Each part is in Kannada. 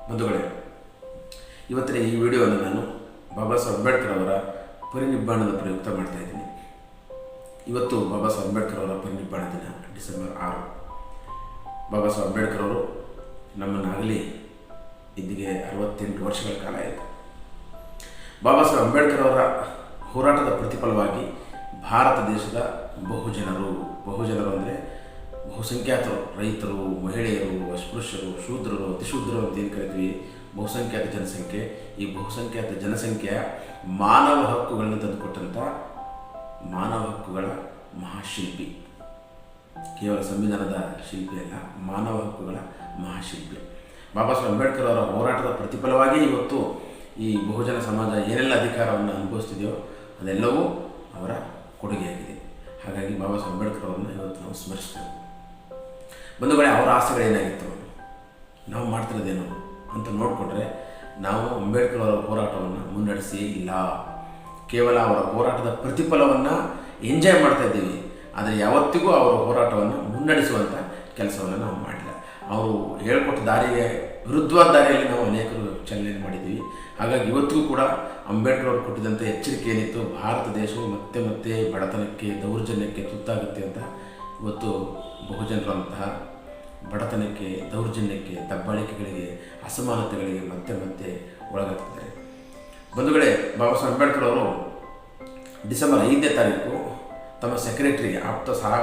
ಬಂಧುಗಳೇ, ಇವತ್ತಿನ ಈ ವಿಡಿಯೋವನ್ನು ನಾನು ಬಾಬಾ ಸಾಹೇಬ್ ಅಂಬೇಡ್ಕರ್ ಅವರ ಪರಿನಿಬ್ಬಾಣದ ಪ್ರಯುಕ್ತ ಮಾಡ್ತಾ ಇದ್ದೀನಿ. ಇವತ್ತು ಬಾಬಾ ಸಾಹೇಬ್ ಅಂಬೇಡ್ಕರ್ ಅವರ ಪರಿನಿಬ್ಬಾಣ ದಿನ ಡಿಸೆಂಬರ್ 6. ಬಾಬಾ ಸಾಹೇಬ್ ಅಂಬೇಡ್ಕರ್ ಅವರು ನಮ್ಮನ್ನಾಗಲಿ ಇಂದಿಗೆ 68 ವರ್ಷಗಳ ಕಾಲ ಆಯಿತು. ಬಾಬಾ ಸಾಹೇಬ್ ಅಂಬೇಡ್ಕರ್ ಅವರ ಹೋರಾಟದ ಪ್ರತಿಫಲವಾಗಿ ಭಾರತ ದೇಶದ ಬಹುಜನರು ಅಂದರೆ ಬಹುಸಂಖ್ಯಾತರು, ರೈತರು, ಮಹಿಳೆಯರು, ಅಸ್ಪೃಶ್ಯರು, ಶೂದ್ರರು, ಅತಿಶೂದ್ರರು ಅಂತ ಏನು ಕರಿತೀವಿ, ಬಹುಸಂಖ್ಯಾತ ಜನಸಂಖ್ಯೆ, ಈ ಬಹುಸಂಖ್ಯಾತ ಜನಸಂಖ್ಯೆಯ ಮಾನವ ಹಕ್ಕುಗಳನ್ನು ತಂದುಕೊಟ್ಟಂಥ ಮಾನವ ಹಕ್ಕುಗಳ ಮಹಾಶಿಲ್ಪಿ, ಕೇವಲ ಸಂವಿಧಾನದ ಶಿಲ್ಪಿ ಅಲ್ಲ, ಮಾನವ ಹಕ್ಕುಗಳ ಮಹಾಶಿಲ್ಪಿ ಬಾಬಾ ಸಾಹೇಬ್ ಅಂಬೇಡ್ಕರ್ ಅವರ ಹೋರಾಟದ ಪ್ರತಿಫಲವಾಗಿ ಇವತ್ತು ಈ ಬಹುಜನ ಸಮಾಜ ಏನೆಲ್ಲ ಅಧಿಕಾರವನ್ನು ಅನುಭವಿಸ್ತಿದೆಯೋ ಅದೆಲ್ಲವೂ ಅವರ ಕೊಡುಗೆಯಾಗಿದೆ. ಹಾಗಾಗಿ ಬಾಬಾ ಸಾಹೇಬ್ ಅಂಬೇಡ್ಕರ್ ಅವರನ್ನು ಇವತ್ತು ನಾವು ಸ್ಮರಿಸ್ತೇವೆ. ಬಂಧುಗಳೇ, ಅವರ ಆಸೆಗಳೇನಾಗಿತ್ತು, ನಾವು ಮಾಡ್ತಿರೋದೇನು ಅಂತ ನೋಡಿಕೊಂಡ್ರೆ ನಾವು ಅಂಬೇಡ್ಕರ್ ಅವರ ಹೋರಾಟವನ್ನು ಮುನ್ನಡೆಸಿ ಇಲ್ಲ, ಕೇವಲ ಅವರ ಹೋರಾಟದ ಪ್ರತಿಫಲವನ್ನು ಎಂಜಾಯ್ ಮಾಡ್ತಾ ಇದ್ದೀವಿ. ಆದರೆ ಯಾವತ್ತಿಗೂ ಅವರ ಹೋರಾಟವನ್ನು ಮುನ್ನಡೆಸುವಂಥ ಕೆಲಸವನ್ನು ನಾವು ಮಾಡಿಲ್ಲ. ಅವರು ಹೇಳ್ಕೊಟ್ಟ ದಾರಿಗೆ ವಿರುದ್ಧವಾದ ದಾರಿಯಲ್ಲಿ ನಾವು ಅನೇಕರು ಚಲನೆ ಮಾಡಿದ್ದೀವಿ. ಹಾಗಾಗಿ ಇವತ್ತಿಗೂ ಕೂಡ ಅಂಬೇಡ್ಕರ್ ಅವರು ಕೊಟ್ಟಿದ್ದಂಥ ಎಚ್ಚರಿಕೆ ಏನಿತ್ತು, ಭಾರತ ದೇಶವು ಮತ್ತೆ ಮತ್ತೆ ಬಡತನಕ್ಕೆ, ದೌರ್ಜನ್ಯಕ್ಕೆ ತುತ್ತಾಗುತ್ತೆ ಅಂತ ಇವತ್ತು ಬಹುಜನರು ಅಂತಹ ಬಡತನಕ್ಕೆ, ದೌರ್ಜನ್ಯಕ್ಕೆ, ದಬ್ಬಾಳಿಕೆಗಳಿಗೆ, ಅಸಮಾನತೆಗಳಿಗೆ ಮತ್ತೆ ಮತ್ತೆ ಒಳಗಾಗ್ತಿದ್ದಾರೆ. ಬಂಧುಗಳೇ, ಬಾಬಾ ಸಾಹೇಬ್ ಅಂಬೇಡ್ಕರ್ ಅವರು ಡಿಸೆಂಬರ್ 5ನೇ ತಾರೀಕು ತಮ್ಮ ಸೆಕ್ರೆಟರಿಗೆ, ಆಪ್ತ ಸಹ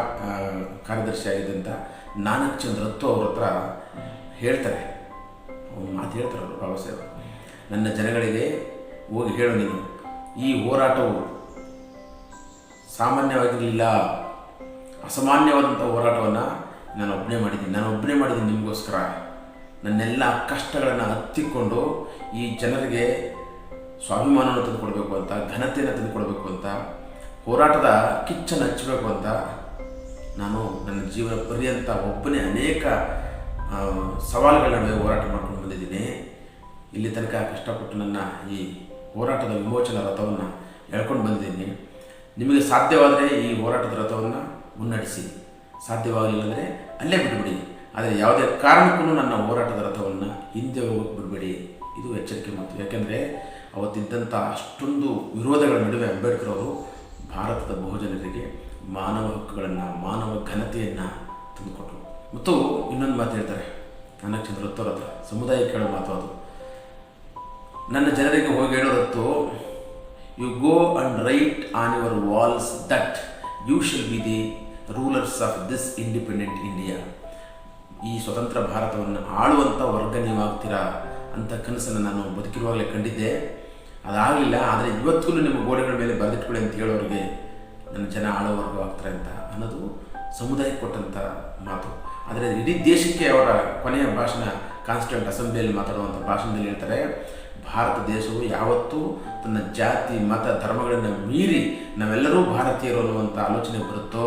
ಕಾರ್ಯದರ್ಶಿಯಾಗಿದ್ದಂಥ ನಾನಕ್ ಚಂದ್ ರತ್ತು ಅವ್ರ ಹತ್ರ ಹೇಳ್ತಾರೆ, ಮಾತು ಹೇಳ್ತಾರೆ ಅವರು ಬಾಬಾ ಸಾಹೇಬ್, ನನ್ನ ಜನಗಳಿಗೆ ಹೋಗಿ ಹೇಳು, ನೀನು ಈ ಹೋರಾಟವು ಸಾಮಾನ್ಯವಾಗಿರಲಿಲ್ಲ, ಅಸಾಮಾನ್ಯವಾದಂಥ ಹೋರಾಟವನ್ನು ನಾನು ಒಬ್ಬನೇ ಮಾಡಿದ್ದೀನಿ ನಿಮಗೋಸ್ಕರ. ನನ್ನೆಲ್ಲ ಕಷ್ಟಗಳನ್ನು ಹತ್ತಿಕೊಂಡು ಈ ಜನರಿಗೆ ಸ್ವಾಭಿಮಾನವನ್ನು ತಂದುಕೊಡ್ಬೇಕು ಅಂತ, ಘನತೆಯನ್ನು ತಂದುಕೊಡ್ಬೇಕು ಅಂತ, ಹೋರಾಟದ ಕಿಚ್ಚನ್ನು ಹಚ್ಚಬೇಕು ಅಂತ ನಾನು ನನ್ನ ಜೀವನ ಪರ್ಯಂತ ಒಬ್ಬನೇ ಅನೇಕ ಸವಾಲುಗಳ ನಡುವೆ ಹೋರಾಟ ಮಾಡ್ಕೊಂಡು ಬಂದಿದ್ದೀನಿ. ಇಲ್ಲಿ ತನಕ ಕಷ್ಟಪಟ್ಟು ನನ್ನ ಈ ಹೋರಾಟದ ವಿಮೋಚನಾ ರಥವನ್ನು ಎಳ್ಕೊಂಡು ಬಂದಿದ್ದೀನಿ. ನಿಮಗೆ ಸಾಧ್ಯವಾದರೆ ಈ ಹೋರಾಟದ ರಥವನ್ನು ಮುನ್ನಡೆಸಿ, ಸಾಧ್ಯವಾಗಲಿಲ್ಲ ಅಂದರೆ ಅಲ್ಲೇ ಬಿಟ್ಟುಬಿಡಿ. ಆದರೆ ಯಾವುದೇ ಕಾರಣಕ್ಕೂ ನನ್ನ ಹೋರಾಟದ ರಥವನ್ನು ಹಿಂದೆ ಹೋಗೋಕ್ಕೆ ಬಿಡಬೇಡಿ. ಇದು ಎಚ್ಚರಿಕೆ ಮಾತು. ಯಾಕೆಂದರೆ ಅವತ್ತಿದ್ದಂಥ ಅಷ್ಟೊಂದು ವಿರೋಧಗಳ ನಡುವೆ ಅಂಬೇಡ್ಕರ್ ಅವರು ಭಾರತದ ಬಹುಜನರಿಗೆ ಮಾನವ ಹಕ್ಕುಗಳನ್ನು, ಮಾನವ ಘನತೆಯನ್ನು ತಂದುಕೊಟ್ಟರು. ಮತ್ತು ಇನ್ನೊಂದು ಮಾತು ಹೇಳ್ತಾರೆ ನಾನಕ್ ಚಂದ್ ರತ್ತು ಹತ್ರ, ಸಮುದಾಯಕ್ಕೆ ಹೇಳೋ ಮಾತು ಅದು. ನನ್ನ ಜನರಿಗೆ ಹೋಗಿ ಹೇಳೋದತ್ತು, you go and write on your walls that you shall be the rulers of this independent India. ಈ ಸ್ವತಂತ್ರ ಭಾರತವನ್ನು ಆಳುವಂಥ ವರ್ಗ ನೀವಾಗ್ತೀರಾ ಅಂತ ಕನಸನ್ನು ನಾನು ಬದುಕಿರುವಾಗಲೇ ಕಂಡಿದ್ದೆ. ಅದಾಗಲಿಲ್ಲ. ಆದರೆ ಇವತ್ತಿಗೂ ನಿಮ್ಮ ಗೋಡೆಗಳ ಮೇಲೆ ಬರೆದಿಟ್ಕೊಳ್ಳಿ ಅಂತ ಹೇಳೋರಿಗೆ ನನ್ನ ಜನ ಆಳೋ ವರ್ಗವಾಗ್ತಾರೆ ಅಂತ ಅನ್ನೋದು ಸಮುದಾಯಕ್ಕೆ ಕೊಟ್ಟಂಥ ಮಾತು. ಆದರೆ ಇಡೀ ದೇಶಕ್ಕೆ ಅವರ ಕೊನೆಯ ಭಾಷಣ ಕಾನ್ಸ್ಟಿಟ್ಯೂಂಟ್ ಅಸೆಂಬ್ಲಿಯಲ್ಲಿ ಮಾತಾಡುವಂಥ ಭಾಷಣದಲ್ಲಿ ಹೇಳ್ತಾರೆ, ಭಾರತ ದೇಶವು ಯಾವತ್ತೂ ತನ್ನ ಜಾತಿ, ಮತ, ಧರ್ಮಗಳನ್ನು ಮೀರಿ ನಾವೆಲ್ಲರೂ ಭಾರತೀಯರು ಅನ್ನುವಂಥ ಆಲೋಚನೆ ಬರುತ್ತೋ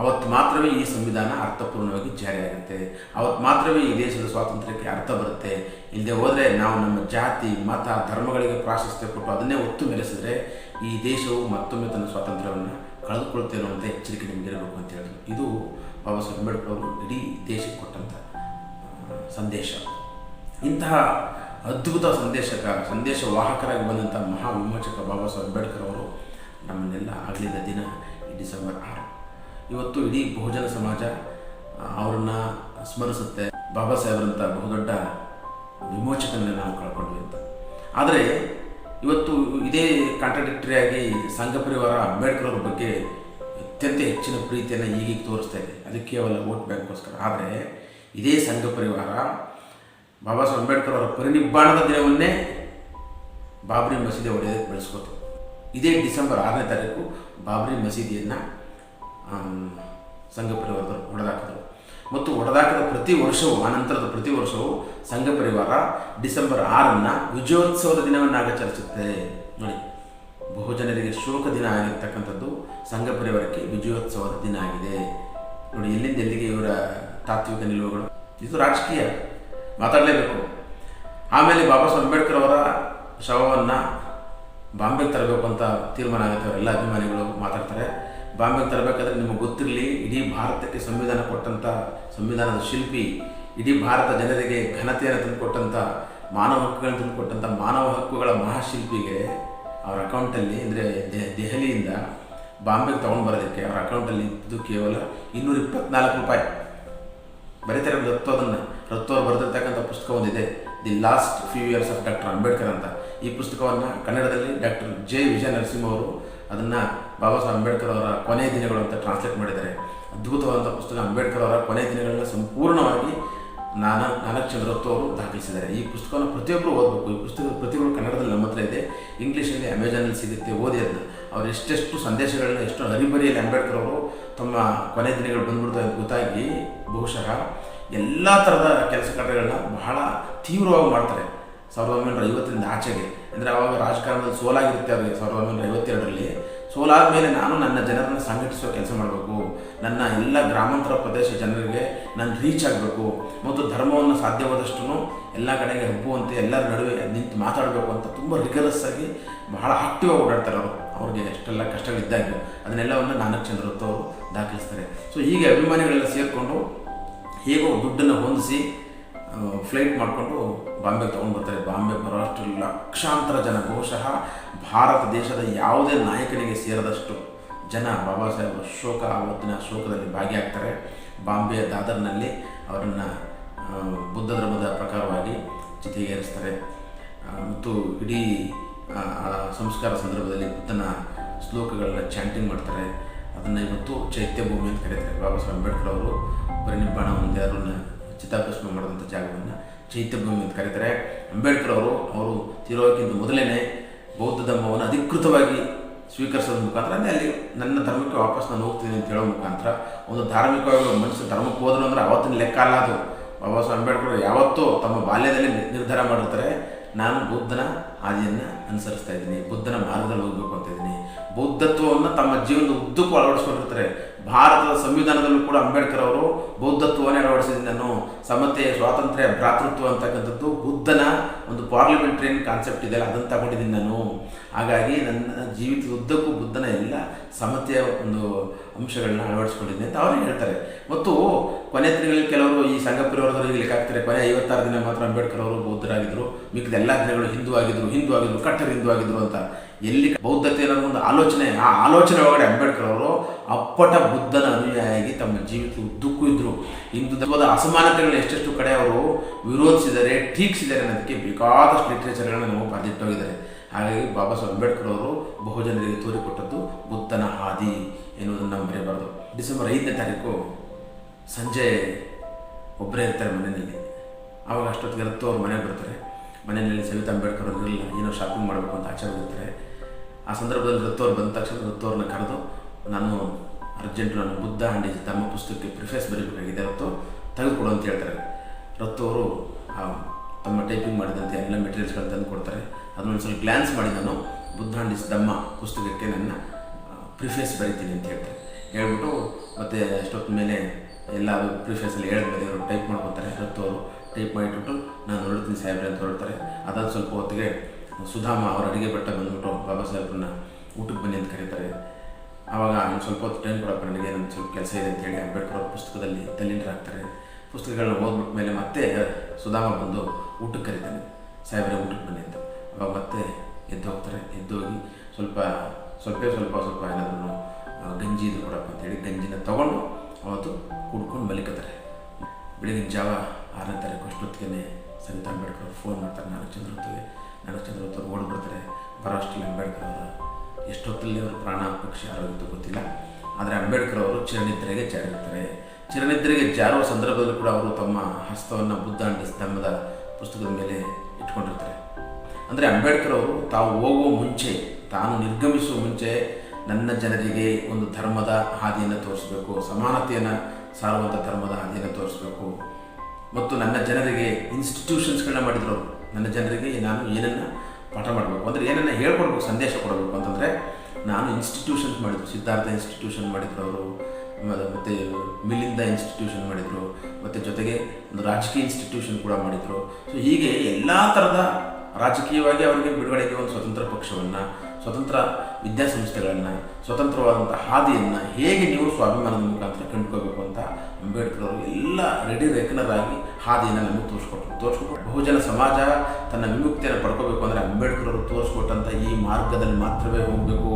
ಅವತ್ತು ಮಾತ್ರವೇ ಈ ಸಂವಿಧಾನ ಅರ್ಥಪೂರ್ಣವಾಗಿ ಜಾರಿಯಾಗುತ್ತೆ, ಅವತ್ತು ಮಾತ್ರವೇ ಈ ದೇಶದ ಸ್ವಾತಂತ್ರ್ಯಕ್ಕೆ ಅರ್ಥ ಬರುತ್ತೆ. ಇಲ್ಲದೆ ಹೋದರೆ ನಾವು ನಮ್ಮ ಜಾತಿ, ಮತ, ಧರ್ಮಗಳಿಗೆ ಪ್ರಾಶಸ್ತ್ಯ ಕೊಟ್ಟು ಅದನ್ನೇ ಒತ್ತು ಮೆರೆಸಿದ್ರೆ ಈ ದೇಶವು ಮತ್ತೊಮ್ಮೆ ತನ್ನ ಸ್ವಾತಂತ್ರ್ಯವನ್ನು ಕಳೆದುಕೊಳ್ಳುತ್ತೆ ಅನ್ನುವಂಥ ಎಚ್ಚರಿಕೆ ನಿಮಗಿರಬೇಕು ಅಂತ ಹೇಳಿದ್ರು. ಇದು ಬಾಬಾ ಸಾಹೇಬ್ ಅಂಬೇಡ್ಕರ್ ಅವರು ಇಡೀ ದೇಶಕ್ಕೆ ಕೊಟ್ಟಂಥ ಸಂದೇಶ. ಇಂತಹ ಅದ್ಭುತ ಸಂದೇಶವಾಹಕರಾಗಿ ಬಂದಂಥ ಮಹಾ ವಿಮೋಚಕ ಬಾಬಾ ಸಾಹೇಬ್ ಅಂಬೇಡ್ಕರ್ ಅವರು ನಮ್ಮನ್ನೆಲ್ಲ ಆಗಲಿದ ದಿನ ಈ ಡಿಸೆಂಬರ್ 6. ಇವತ್ತು ಇಡೀ ಬಹುಜನ ಸಮಾಜ ಅವರನ್ನು ಸ್ಮರಿಸುತ್ತೆ. ಬಾಬಾ ಸಾಹೇಬರಂಥ ಬಹುದೊಡ್ಡ ವಿಮೋಚಕನನ್ನು ನಾವು ಕಳ್ಕೊಂಡ್ವಿ ಅಂತ. ಆದರೆ ಇವತ್ತು ಇದೇ ಕಾಂಟ್ರಾಡಿಕ್ಟರಿಯಾಗಿ ಸಂಘ ಪರಿವಾರ ಅಂಬೇಡ್ಕರ್ ಅವ್ರ ಬಗ್ಗೆ ಅತ್ಯಂತ ಹೆಚ್ಚಿನ ಪ್ರೀತಿಯನ್ನು ಈಗೀಗ ತೋರಿಸ್ತಾ ಇದೆ. ಅದು ಕೇವಲ ವೋಟ್ ಬ್ಯಾಂಕ್ಗೋಸ್ಕರ. ಆದರೆ ಇದೇ ಸಂಘ ಪರಿವಾರ ಬಾಬಾ ಸಾಹೇಬ್ ಅಂಬೇಡ್ಕರ್ ಅವರ ಪರಿನಿಬ್ಬಾಣದ ದಿನವನ್ನೇ ಬಾಬ್ರಿ ಮಸೀದಿ ಒಡೆಯೋದಕ್ಕೆ ಬೆಳೆಸ್ಕೋತು. ಇದೇ ಡಿಸೆಂಬರ್ 6ನೇ ತಾರೀಕು ಬಾಬ್ರಿ ಮಸೀದಿಯನ್ನು ಸಂಘ ಪರಿವಾರದವರು ಹೊಡೆದಾಕಿದರು. ಮತ್ತು ಹೊಡೆದಾಕಿದ ಪ್ರತಿ ವರ್ಷವೂ, ಆನಂತರದ ಪ್ರತಿ ವರ್ಷವೂ ಸಂಘ ಪರಿವಾರ ಡಿಸೆಂಬರ್ 6 ವಿಜಯೋತ್ಸವದ ದಿನವನ್ನು ಆಚರಿಸುತ್ತೆ. ನೋಡಿ, ಬಹುಜನರಿಗೆ ಶೋಕ ದಿನ ಆಗಿರ್ತಕ್ಕಂಥದ್ದು ಸಂಘ ಪರಿವಾರಕ್ಕೆ ವಿಜಯೋತ್ಸವದ ದಿನ ಆಗಿದೆ. ನೋಡಿ, ಎಲ್ಲಿಂದ ಎಲ್ಲಿಗೆ ಇವರ ತಾತ್ವಿಕ ನಿಲುವುಗಳು. ಇದು ರಾಜಕೀಯ, ಮಾತಾಡಲೇಬೇಕು. ಆಮೇಲೆ ಬಾಬಾ ಸಾಹೇಬ್ ಅಂಬೇಡ್ಕರ್ ಅವರ ಶವವನ್ನು ಬಾಂಬೆಗೆ ತರಬೇಕು ಅಂತ ತೀರ್ಮಾನ ಆಗುತ್ತೆ. ಅವರೆಲ್ಲ ಅಭಿಮಾನಿಗಳು ಮಾತಾಡ್ತಾರೆ. ಬಾಂಬೆಗೆ ತರಬೇಕಾದ್ರೆ ನಿಮಗೆ ಗೊತ್ತಿರಲಿ, ಇಡೀ ಭಾರತಕ್ಕೆ ಸಂವಿಧಾನ ಕೊಟ್ಟಂಥ ಸಂವಿಧಾನದ ಶಿಲ್ಪಿ ಇಡೀ ಭಾರತ ಜನರಿಗೆ ಘನತೆಯನ್ನು ತಂದುಕೊಟ್ಟಂಥ, ಮಾನವ ಹಕ್ಕುಗಳನ್ನು ತಂದುಕೊಟ್ಟಂಥ ಮಾನವ ಹಕ್ಕುಗಳ ಮಹಾಶಿಲ್ಪಿಗೆ ಅವರ ಅಕೌಂಟಲ್ಲಿ, ಅಂದರೆ ದೆಹಲಿಯಿಂದ ಬಾಂಬೆಗೆ ತೊಗೊಂಡು ಬರೋದಕ್ಕೆ ಅವರ ಅಕೌಂಟಲ್ಲಿ ಇದ್ದು ಕೇವಲ 224 ರೂಪಾಯಿ. ಬರೀತಾರೆ ರತ್ತು ಅವರು ಬರೆದಿರ್ತಕ್ಕಂಥ ಪುಸ್ತಕ ಒಂದಿದೆ, the last few years of doctor Ambedkar ಅಂತ. ಈ ಪುಸ್ತಕವನ್ನು ಕನ್ನಡದಲ್ಲಿ ಡಾಕ್ಟರ್ ಜೆ ವಿಜಯ ನರಸಿಂಹ ಅವರು ಅದನ್ನು ಬಾಬಾ ಸಾಹೇಬ್ ಅಂಬೇಡ್ಕರ್ ಅವರ ಕೊನೆಯ ದಿನಗಳು ಅಂತ ಟ್ರಾನ್ಸ್ಲೇಟ್ ಮಾಡಿದ್ದಾರೆ. ಅದ್ಭುತವಾದಂಥ ಪುಸ್ತಕ. ಅಂಬೇಡ್ಕರ್ ಅವರ ಕೊನೆಯ ದಿನಗಳನ್ನ ಸಂಪೂರ್ಣವಾಗಿ ನಾನಕ್ ಚಂದ್ರ ರತ್ತು ಅವರು ದಾಖಲಿಸಿದ್ದಾರೆ. ಈ ಪುಸ್ತಕವನ್ನು ಪ್ರತಿಯೊಬ್ಬರು ಓದಬೇಕು. ಈ ಪುಸ್ತಕದ ಪ್ರತಿಗಳು ಕನ್ನಡದಲ್ಲಿ ನಮ್ಮ ಹತ್ರ ಇದೆ, ಇಂಗ್ಲೀಷಲ್ಲಿ ಅಮೆಜಾನಲ್ಲಿ ಸಿಗುತ್ತೆ. ಓದಿ ಅದನ್ನ. ಅವರು ಎಷ್ಟೆಷ್ಟು ಸಂದೇಶಗಳನ್ನ, ಎಷ್ಟು ಹರಿಬರಿಯಲ್ಲಿ ಅಂಬೇಡ್ಕರ್ ಅವರು ತಮ್ಮ ಕೊನೆಯ ದಿನಗಳು ಬಂದ್ಬಿಡ್ತಾ ಗೊತ್ತಾಗಿ ಬಹುಶಃ ಎಲ್ಲ ಥರದ ಕೆಲಸ ಕಾರ್ಯಗಳನ್ನ ಬಹಳ ತೀವ್ರವಾಗಿ ಮಾಡ್ತಾರೆ. 1950ರಿಂದ ಆಚೆಗೆ, ಅಂದರೆ ಆವಾಗ ರಾಜಕಾರಣದಲ್ಲಿ ಸೋಲಾಗಿರುತ್ತೆ ಅವರಿಗೆ. 1952ರಲ್ಲಿ ಸೋಲಾದ ಮೇಲೆ ನಾನು ನನ್ನ ಜನರನ್ನು ಸಂಘಟಿಸುವ ಕೆಲಸ ಮಾಡಬೇಕು, ನನ್ನ ಎಲ್ಲ ಗ್ರಾಮಾಂತರ ಪ್ರದೇಶ ಜನರಿಗೆ ನಾನು ರೀಚ್ ಆಗಬೇಕು, ಮತ್ತು ಧರ್ಮವನ್ನು ಸಾಧ್ಯವಾದಷ್ಟು ಎಲ್ಲ ಕಡೆಗೆ ಹಬ್ಬುವಂತೆ ಎಲ್ಲರ ನಡುವೆ ನಿಂತು ಮಾತಾಡಬೇಕು ಅಂತ ತುಂಬ ರಿಗರಸ್ ಆಗಿ ಬಹಳ ಆಕ್ಟಿವ್ ಆಗಿ ಓಡಾಡ್ತಾರೆ ಅವರು. ಅವ್ರಿಗೆ ಎಷ್ಟೆಲ್ಲ ಕಷ್ಟಗಳಿದ್ದಾಗಿ ಅದನ್ನೆಲ್ಲವನ್ನು ನಾನಕ್ ಚಂದ್ರ ರತ್ತು ಅವರು ದಾಖಲಿಸ್ತಾರೆ. ಸೊ ಹೀಗೆ ಅಭಿಮಾನಿಗಳೆಲ್ಲ ಸೇರಿಕೊಂಡು ಹೇಗೋ ದುಡ್ಡನ್ನು ಹೊಂದಿಸಿ ಫ್ಲೈಟ್ ಮಾಡಿಕೊಂಡು ಬಾಂಬೆಗೆ ತೊಗೊಂಡು ಬರ್ತಾರೆ. ಬಾಂಬೆ ಬರೋಷ್ಟು ಲಕ್ಷಾಂತರ ಜನ, ಬಹುಶಃ ಭಾರತ ದೇಶದ ಯಾವುದೇ ನಾಯಕನಿಗೆ ಸೇರದಷ್ಟು ಜನ ಬಾಬಾ ಸಾಹೇಬರ ಅವತ್ತಿನ ಶೋಕದಲ್ಲಿ ಭಾಗಿಯಾಗ್ತಾರೆ. ಬಾಂಬೆಯ ದಾದರ್ನಲ್ಲಿ ಅವರನ್ನು ಬುದ್ಧ ಧರ್ಮದ ಪ್ರಕಾರವಾಗಿ ಚಿತೆಗೇರಿಸ್ತಾರೆ. ಮತ್ತು ಇಡೀ ಸಂಸ್ಕಾರ ಸಂದರ್ಭದಲ್ಲಿ ಬುದ್ಧನ ಶ್ಲೋಕಗಳನ್ನ ಚಾಂಟಿಂಗ್ ಮಾಡ್ತಾರೆ. ಅದನ್ನು ಇವತ್ತು ಚೈತ್ಯ ಭೂಮಿ ಅಂತ ಕರೀತಾರೆ. ಬಾಬಾ ಸಾಹೇಬ್ ಅಂಬೇಡ್ಕರ್ ಅವರು ಪರಿನಿಬ್ಬಾಣ ಹೊಂದಿ ಅವರನ್ನು ಚಿತಾಭಸ್ಮ ಮಾಡಿದಂಥ ಜಾಗವನ್ನು ಚೈತ್ಯ ಭೂಮಿ ಅಂತ ಕರೀತಾರೆ. ಅಂಬೇಡ್ಕರ್ ಅವರು ತೀರೋಕ್ಕಿಂತ ಮೊದಲೇ ಬೌದ್ಧ ಧರ್ಮವನ್ನು ಅಧಿಕೃತವಾಗಿ ಸ್ವೀಕರಿಸೋದ್ರ ಮುಖಾಂತರ, ಅಂದರೆ ಅಲ್ಲಿ ನನ್ನ ಧರ್ಮಕ್ಕೆ ವಾಪಸ್ ನಾನು ಹೋಗ್ತೀನಿ ಅಂತ ಹೇಳೋ ಮುಖಾಂತರ, ಒಂದು ಧಾರ್ಮಿಕವಾಗಿ ಮನುಷ್ಯ ಧರ್ಮಕ್ಕೆ ಹೋದ್ರು ಅಂದರೆ ಅವತ್ತಿನ ಲೆಕ್ಕ ಅಲ್ಲ ಅದು. ಬಾಬಾ ಸಾಹೇಬ್ ಅಂಬೇಡ್ಕರ್ ಯಾವತ್ತೂ ತಮ್ಮ ಬಾಲ್ಯದಲ್ಲಿ ನಿರ್ಧಾರ ಮಾಡಿರ್ತಾರೆ, ನಾನು ಬುದ್ಧನ ಹಾದಿಯನ್ನು ಅನುಸರಿಸ್ತಾ ಇದ್ದೀನಿ, ಬುದ್ಧನ ಮಾರ್ಗದಲ್ಲಿ ಹೋಗಬೇಕು ಅಂತ ಇದ್ದೀನಿ. ಬೌದ್ಧತ್ವವನ್ನು ತಮ್ಮ ಜೀವನದ ಉದ್ದಕ್ಕೂ ಅಳವಡಿಸ್ಕೊಂಡಿರ್ತಾರೆ. ಭಾರತದ ಸಂವಿಧಾನದಲ್ಲೂ ಕೂಡ ಅಂಬೇಡ್ಕರ್ ಅವರು ಬೌದ್ಧತ್ವವನ್ನೇ ಅಳವಡಿಸಿದ್ದೀನಿ ನಾನು. ಸಮತೆ, ಸ್ವಾತಂತ್ರ್ಯ, ಭ್ರಾತೃತ್ವ ಅಂತಕ್ಕಂಥದ್ದು ಬುದ್ಧನ ಒಂದು ಪಾರ್ಲಿಮೆಂಟ್ರಿಯನ್ ಕಾನ್ಸೆಪ್ಟ್ ಇದೆಯಲ್ಲ, ಅದನ್ನು ತಗೊಂಡಿದ್ದೀನಿ ನಾನು. ಹಾಗಾಗಿ ನನ್ನ ಜೀವಿತದ ಉದ್ದಕ್ಕೂ ಬುದ್ಧನ ಎಲ್ಲ ಸಮತೆಯ ಒಂದು ಅಂಶಗಳನ್ನ ಅಳವಡಿಸ್ಕೊಂಡಿದ್ದೀನಿ ಅಂತ ಅವರೇ ಹೇಳ್ತಾರೆ. ಮತ್ತು ಕೊನೆ ದಿನಗಳಲ್ಲಿ ಕೆಲವರು ಈ ಸಂಘ ಪರಿವಾರದವರು ಹೀಗೆ ಲೆಕ್ಕ ಹಾಕ್ತಾರೆ, ಕೊನೆ 56 ದಿನ ಮಾತ್ರ ಅಂಬೇಡ್ಕರ್ ಅವರು ಬೌದ್ಧರಾಗಿದ್ದರು, ಮಿಕ್ಕಿದ ಎಲ್ಲ ದಿನಗಳು ಹಿಂದೂ ಆಗಿದ್ರು, ಕಟ್ಟರ್ ಹಿಂದೂ ಆಗಿದ್ರು ಅಂತ. ಎಲ್ಲಿ ಬೌದ್ಧತೆ ಅನ್ನೋದು ಒಂದು ಆಲೋಚನೆ, ಆ ಆಲೋಚನೆ ಒಳಗಡೆ ಅಂಬೇಡ್ಕರ್ ಅವರು ಅಪ್ಪಟ ಬುದ್ಧನ ಅನುಯಾಯಿಯಾಗಿ ತಮ್ಮ ಜೀವಿತ ಉದ್ದಕ್ಕೂ ಇದ್ದರು. ಹಿಂದೂ ಧರ್ಮದ ಅಸಮಾನತೆಗಳನ್ನ ಎಷ್ಟೆಷ್ಟು ಕಡೆ ಅವರು ವಿರೋಧಿಸಿದ್ದಾರೆ, ಟೀಕಿಸಿದ್ದಾರೆ ಅನ್ನೋದಕ್ಕೆ ಬೇಕಾದಷ್ಟು ಲಿಟ್ರೇಚರ್ಗಳನ್ನ ನಾವು ಬರೆದಿಟ್ಟೋಗಿದ್ದಾರೆ. ಹಾಗಾಗಿ ಬಾಬಾ ಸಾಹೇಬ್ ಅಂಬೇಡ್ಕರ್ ಅವರು ಬಹುಜನರಿಗೆ ತೋರಿಕೊಟ್ಟದ್ದು ಬುದ್ಧನ ಹಾದಿ ಎನ್ನುವುದನ್ನು ನಾವು ಮರೆಯಬಾರ್ದು. ಡಿಸೆಂಬರ್ 5ನೇ ತಾರೀಕು ಸಂಜೆ ಒಬ್ಬರೇ ಇರ್ತಾರೆ ಮನೆಯಲ್ಲಿ. ಆವಾಗ ಅಷ್ಟೊತ್ತಿಗೆ ರತ್ತು ಅವ್ರು ಮನೆಗೆ ಬರ್ತಾರೆ. ಮನೆಯಲ್ಲಿ ಸವಿತಾ ಅಂಬೇಡ್ಕರ್ ಅವರು ಇರಲಿಲ್ಲ, ಏನೋ ಶಾಪಿಂಗ್ ಮಾಡಬೇಕು ಅಂತ ಆಚೆ ಹೋಗಿರ್ತಾರೆ. ಆ ಸಂದರ್ಭದಲ್ಲಿ ರತ್ತು ಅವ್ರು ಬಂದ ತಕ್ಷಣ ರತ್ತು ಅವ್ರನ್ನ ಕರೆದು, ನಾನು ಬುದ್ಧ ಆ್ಯಂಡ್ ಹಿಸ್ ಧಮ್ಮ ಪುಸ್ತಕಕ್ಕೆ ಪ್ರಿಫೇಸ್ ಬರೀಬೇಕಾಗಿದೆ, ರತ್ತು ತೆಗೆದುಕೊಡು ಅಂತ ಹೇಳ್ತಾರೆ. ರತ್ತು ಅವರು ತಮ್ಮ ಟೈಪಿಂಗ್ ಮಾಡಿದಂತೆ ಎಲ್ಲ ಮೆಟೀರಿಯಲ್ಸ್ಗಳನ್ನ ತಂದು ಕೊಡ್ತಾರೆ. ಅದನ್ನೊಂದು ಸ್ವಲ್ಪ ಗ್ಲ್ಯಾನ್ಸ್ ಮಾಡಿ ನಾನು ಬುದ್ಧ ಆ್ಯಂಡ್ ಹಿಸ್ ಧಮ್ಮ ಪುಸ್ತಕಕ್ಕೆ ನನ್ನ ಪ್ರಿಫೇಸ್ ಬರೀತೀನಿ ಅಂತ ಹೇಳ್ತಾರೆ. ಹೇಳ್ಬಿಟ್ಟು ಮತ್ತೆ ಅಷ್ಟೊತ್ತ ಮೇಲೆ ಎಲ್ಲ ಪ್ರಿಫೇಸಲ್ಲಿ ಹೇಳಿದ್ಮೇಲೆ ಅವರು ಟೈಪ್ ಮಾಡ್ಕೊತಾರೆ. ರತ್ತು ಅವರು ಟೈಪ್ ಮಾಡಿಬಿಟ್ಟು ನಾನು ಹೊರಡ್ತೀನಿ ಸಾಹೇಬ್ರೆ ಅಂತ ಹೊರಡ್ತಾರೆ. ಅದಾದ ಸ್ವಲ್ಪ ಹೊತ್ತಿಗೆ ಸುಧಾಮ ಅವರ ಅಡುಗೆ ಭಟ್ಟ ಬಂದ್ಬಿಟ್ಟು ಬಾಬಾ ಸಾಹೇಬ್ರನ್ನ ಊಟಕ್ಕೆ ಬನ್ನಿ ಅಂತ ಕರೀತಾರೆ. ಆವಾಗ ಇನ್ನು ಸ್ವಲ್ಪ ಹೊತ್ತು ಟೈಮ್ ಕೊಡೋಕೆ ನನಗೆ ನನ್ನ ಸ್ವಲ್ಪ ಕೆಲಸ ಇದೆ ಅಂತೇಳಿ ಅಂಬೇಡ್ಕರ್ ಅವ್ರ ಪುಸ್ತಕದಲ್ಲಿ ತಲ್ಲೀನರಾಗ್ತಾರೆ. ಪುಸ್ತಕಗಳನ್ನ ಓದ್ಬಿಟ್ಟ ಮೇಲೆ ಮತ್ತೆ ಸುಧಾಮ ಬಂದು ಊಟಕ್ಕೆ ಕರೀತಾನೆ, ಸಾಹೇಬ್ರೆ ಊಟಕ್ಕೆ ಬನ್ನಿ ಅಂತ. ಅವಾಗ ಮತ್ತೆ ಎದ್ದು ಹೋಗ್ತಾರೆ. ಎದ್ದೋಗಿ ಸ್ವಲ್ಪ ಏನಾದರೂ ಗಂಜಿ ಇದು ಕೊಡಪ್ಪ ಅಂತೇಳಿ ಗಂಜಿನ ತೊಗೊಂಡು ಅವತ್ತು ಕುಡ್ಕೊಂಡು ಮಲಿಕತ್ತಾರೆ. ಬೆಳಗಿನ ಜಾವ 6ನೇ ತಾರೀಕು ಅಷ್ಟೊತ್ತಿಗೆ ಸವಿತಾ ಅಂಬೇಡ್ಕರ್ ಅವರು ಫೋನ್ ಮಾಡ್ತಾರೆ ನಾನಕ್ ಚಂದ್ರ ರತ್ತು ಓಡಿ ಬರ್ತಾರೆ. ಬರೋಷ್ಟರಲ್ಲಿ ಅಂಬೇಡ್ಕರ್ ಅವರು ಎಷ್ಟೊತ್ತಲ್ಲಿ ಅವರು ಪ್ರಾಣ ಪಕ್ಷಿ ಆರೋಗ್ಯದ್ದು ಗೊತ್ತಿಲ್ಲ. ಆದರೆ ಅಂಬೇಡ್ಕರ್ ಅವರು ಚಿರನಿದ್ರೆಗೆ ಜಾರಿರ್ತಾರೆ. ಚಿರನಿದ್ರೆಗೆ ಜಾರುವ ಸಂದರ್ಭದಲ್ಲಿ ಕೂಡ ಅವರು ತಮ್ಮ ಹಸ್ತವನ್ನು ಬುದ್ಧ ಆ್ಯಂಡ್ ಹಿಸ್ ಧಮ್ಮದ ಪುಸ್ತಕದ ಮೇಲೆ ಇಟ್ಕೊಂಡಿರ್ತಾರೆ. ಅಂದರೆ ಅಂಬೇಡ್ಕರ್ ಅವರು ತಾವು ಹೋಗುವ ಮುಂಚೆ, ತಾನು ನಿರ್ಗಮಿಸುವ ಮುಂಚೆ ನನ್ನ ಜನರಿಗೆ ಒಂದು ಧರ್ಮದ ಹಾದಿಯನ್ನು ತೋರಿಸಬೇಕು, ಸಮಾನತೆಯನ್ನು ಸಾರುವಂಥ ಧರ್ಮದ ಹಾದಿಯನ್ನು ತೋರಿಸಬೇಕು, ಮತ್ತು ನನ್ನ ಜನರಿಗೆ ಇನ್ಸ್ಟಿಟ್ಯೂಷನ್ಸ್ಗಳನ್ನ ಮಾಡಿದ್ರು. ಅವರು ನನ್ನ ಜನರಿಗೆ ನಾನು ಏನನ್ನು ಪಾಠ ಮಾಡಬೇಕು ಅಂದರೆ ಏನನ್ನು ಹೇಳ್ಕೊಡ್ಬೇಕು, ಸಂದೇಶ ಕೊಡಬೇಕು ಅಂತಂದರೆ ನಾನು ಇನ್ಸ್ಟಿಟ್ಯೂಷನ್ಸ್ ಮಾಡಿದರು. ಸಿದ್ಧಾರ್ಥ ಇನ್ಸ್ಟಿಟ್ಯೂಷನ್ ಮಾಡಿದರು ಅವರು, ಮತ್ತು ಮಿಲಿಂದ ಇನ್ಸ್ಟಿಟ್ಯೂಷನ್ ಮಾಡಿದರು, ಮತ್ತು ಜೊತೆಗೆ ಒಂದು ರಾಜಕೀಯ ಇನ್ಸ್ಟಿಟ್ಯೂಷನ್ ಕೂಡ ಮಾಡಿದರು. ಸೊ ಹೀಗೆ ಎಲ್ಲ ಥರದ ರಾಜಕೀಯವಾಗಿ ಅವರಿಗೆ ಬಿಡುಗಡೆಗೆ ಒಂದು ಸ್ವತಂತ್ರ ಪಕ್ಷವನ್ನು, ಸ್ವತಂತ್ರ ವಿದ್ಯಾಸಂಸ್ಥೆಗಳನ್ನು, ಸ್ವತಂತ್ರವಾದಂಥ ಹಾದಿಯನ್ನು ಹೇಗೆ ನೀವು ಸ್ವಾಭಿಮಾನದ ಮುಖಾಂತರ ಕಂಡುಕೋಬೇಕು ಅಂತ ಅಂಬೇಡ್ಕರ್ ಅವರು ಎಲ್ಲ ರೆಡಿ ರೆಕನರಾಗಿ ಹಾದಿಯನ್ನು ನಮಗೆ ತೋರಿಸ್ಕೊಟ್ರು. ಬಹುಜನ ಸಮಾಜ ತನ್ನ ವಿಮುಕ್ತಿಯನ್ನು ಪಡ್ಕೋಬೇಕು ಅಂದರೆ ಅಂಬೇಡ್ಕರ್ ಅವರು ತೋರಿಸ್ಕೊಟ್ಟಂಥ ಈ ಮಾರ್ಗದಲ್ಲಿ ಮಾತ್ರವೇ ಹೋಗಬೇಕು.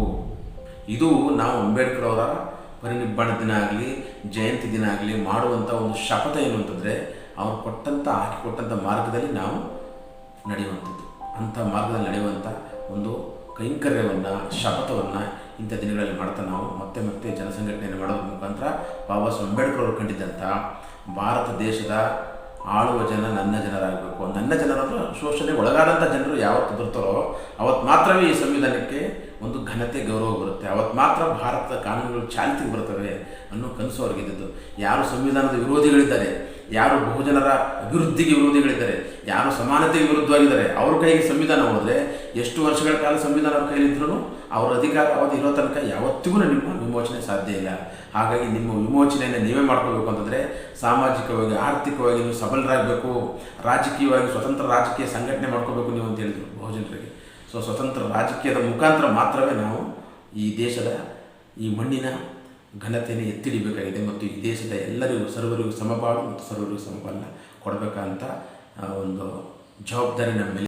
ಇದು ನಾವು ಅಂಬೇಡ್ಕರ್ ಅವರ ಪರಿನಿಬ್ಬಾಣ ದಿನ ಆಗಲಿ, ಜಯಂತಿ ದಿನ ಆಗಲಿ ಮಾಡುವಂಥ ಒಂದು ಶಪಥ ಏನು ಅಂತಂದರೆ, ಅವ್ರು ಹಾಕಿಕೊಟ್ಟಂಥ ಮಾರ್ಗದಲ್ಲಿ ನಾವು ನಡೆಯುವಂಥದ್ದು. ಅಂಥ ಮಾರ್ಗದಲ್ಲಿ ನಡೆಯುವಂಥ ಒಂದು ಕೈಂಕರ್ಯವನ್ನು, ಶಪಥವನ್ನು ಇಂಥ ದಿನಗಳಲ್ಲಿ ಮಾಡ್ತಾ ನಾವು ಮತ್ತೆ ಮತ್ತೆ ಜನಸಂಘಟನೆಯನ್ನು ಮಾಡೋದ್ರ ಮುಖಾಂತರ ಬಾಬಾ ಸಾಹೇಬ್ ಅಂಬೇಡ್ಕರ್ ಅವರು ಕಂಡಿದ್ದಂಥ ಭಾರತ ದೇಶದ ಆಳುವ ಜನ ನನ್ನ ಜನರಾಗಬೇಕು. ನನ್ನ ಜನರಂದ್ರೆ ಶೋಷಣೆಗೆ ಒಳಗಾದಂಥ ಜನರು ಯಾವತ್ತು ಬರ್ತಾರೋ ಅವತ್ತು ಮಾತ್ರವೇ ಈ ಸಂವಿಧಾನಕ್ಕೆ ಒಂದು ಘನತೆ, ಗೌರವ ಬರುತ್ತೆ. ಅವತ್ತು ಮಾತ್ರ ಭಾರತದ ಕಾನೂನುಗಳು ಚಾಲ್ತಿಗೆ ಬರ್ತವೆ ಅನ್ನೋ ಕನಸು ಅವ್ರಿಗಿದ್ದು. ಯಾರು ಸಂವಿಧಾನದ ವಿರೋಧಿಗಳಿದ್ದಾರೆ, ಯಾರು ಬಹುಜನರ ಅಭಿವೃದ್ಧಿಗೆ ವಿರೋಧಿಗಳಿದ್ದಾರೆ, ಯಾರು ಸಮಾನತೆಗೆ ವಿರುದ್ಧವಾಗಿದ್ದಾರೆ, ಅವ್ರ ಕೈಗೆ ಸಂವಿಧಾನ ಹೋದರೆ ಎಷ್ಟು ವರ್ಷಗಳ ಕಾಲ ಸಂವಿಧಾನ ಅವ್ರ ಕೈಲಿದ್ರೂ ಅವರ ಅಧಿಕಾರ ಅವಧಿ ಇರೋ ತನಕ ಯಾವತ್ತಿಗೂ ನಿಮ್ಮ ವಿಮೋಚನೆ ಸಾಧ್ಯ ಇಲ್ಲ. ಹಾಗಾಗಿ ನಿಮ್ಮ ವಿಮೋಚನೆಯನ್ನು ನೀವೇ ಮಾಡ್ಕೋಬೇಕು ಅಂತಂದರೆ ಸಾಮಾಜಿಕವಾಗಿ, ಆರ್ಥಿಕವಾಗಿ ನೀವು ಸಬಲರಾಗಬೇಕು, ರಾಜಕೀಯವಾಗಿ ಸ್ವತಂತ್ರ ರಾಜಕೀಯ ಸಂಘಟನೆ ಮಾಡ್ಕೋಬೇಕು ನೀವು ಅಂತ ಹೇಳಿದರು ಬಹುಜನರಿಗೆ. ಸೊ ಸ್ವತಂತ್ರ ರಾಜಕೀಯದ ಮುಖಾಂತರ ಮಾತ್ರವೇ ನಾವು ಈ ದೇಶದ, ಈ ಮಣ್ಣಿನ ಘನತೆಯನ್ನು ಎತ್ತಿಡಿಬೇಕಾಗಿದೆ ಮತ್ತು ಈ ದೇಶದ ಎಲ್ಲರಿಗೂ, ಸರ್ವರಿಗೂ ಸಮಪಾಲು ಮತ್ತು ಸರ್ವರಿಗೂ ಸಮಪಾಲನ ಕೊಡಬೇಕಂತ ಒಂದು ಜವಾಬ್ದಾರಿ ನಮ್ಮ ಮೇಲೆ